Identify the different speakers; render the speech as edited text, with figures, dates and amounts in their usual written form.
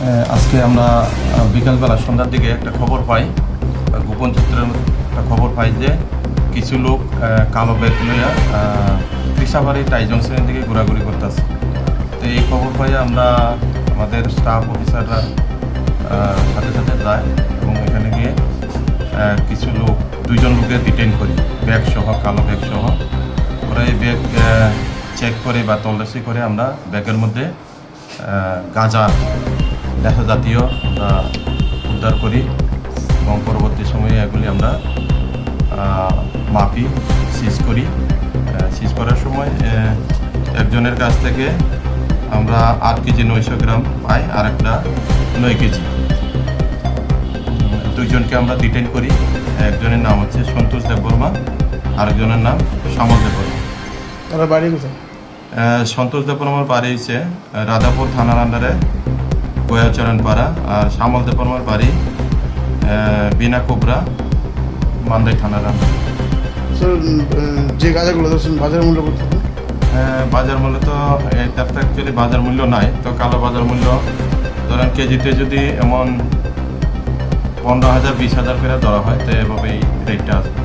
Speaker 1: আজকে আমরা বিকালবেলা সন্ধ্যার দিকে একটা খবর পাই, গোপন সূত্রের একটা খবর পাই যে কিছু লোক কালো ব্যাগ লইয়া কৃষাবাড়ি টাইজন শ্রেণীর দিকে ঘোরাঘুরি করতেছে। তো এই খবর পাই আমরা আমাদের স্টাফ অফিসাররা সাথে সাথে যায় এবং এখানে গিয়ে কিছু লোক দুইজন লোকের ডিটেইন করি, ব্যাগ সহ, কালো ব্যাগ সহ। ওরা এই ব্যাগ চেক করে বা তল্লাশি করে আমরা ব্যাগের মধ্যে গাঁজা নেশা জাতীয় আমরা উদ্ধার করি এবং পরবর্তী সময়ে এগুলি আমরা মাপি, সিজ করি। সিজ করার সময় একজনের কাছ থেকে আমরা 8 কেজি 900 গ্রাম পাই, আর একটা 9 কেজি। দুইজনকে আমরা ডিটেইন করি। একজনের নাম হচ্ছে সন্তোষ দেববর্মা, আরেকজনের নাম শ্যামল দেববর্মা।
Speaker 2: তারা বাড়ি কোথায়?
Speaker 1: সন্তোষ দেববর্মার বাড়ি হচ্ছে রাধাপুর থানার আন্ডারে গোয়াচরণপাড়া, আর শ্যামল দেববর্মার বাড়ি বিনা কোবরা মান্দাই থানার আন্ডারে।
Speaker 2: যে গাঁজাগুলো ধরছেন বাজার মূল্য কত?
Speaker 1: বাজার মূল্য তো এটার তো অ্যাকচুয়ালি বাজার মূল্য নাই, তো কালো বাজার মূল্য ধরেন কেজিতে যদি এমন 15,000 20,000 করে ধরা হয়, তো এভাবেই রেটটা আসবে।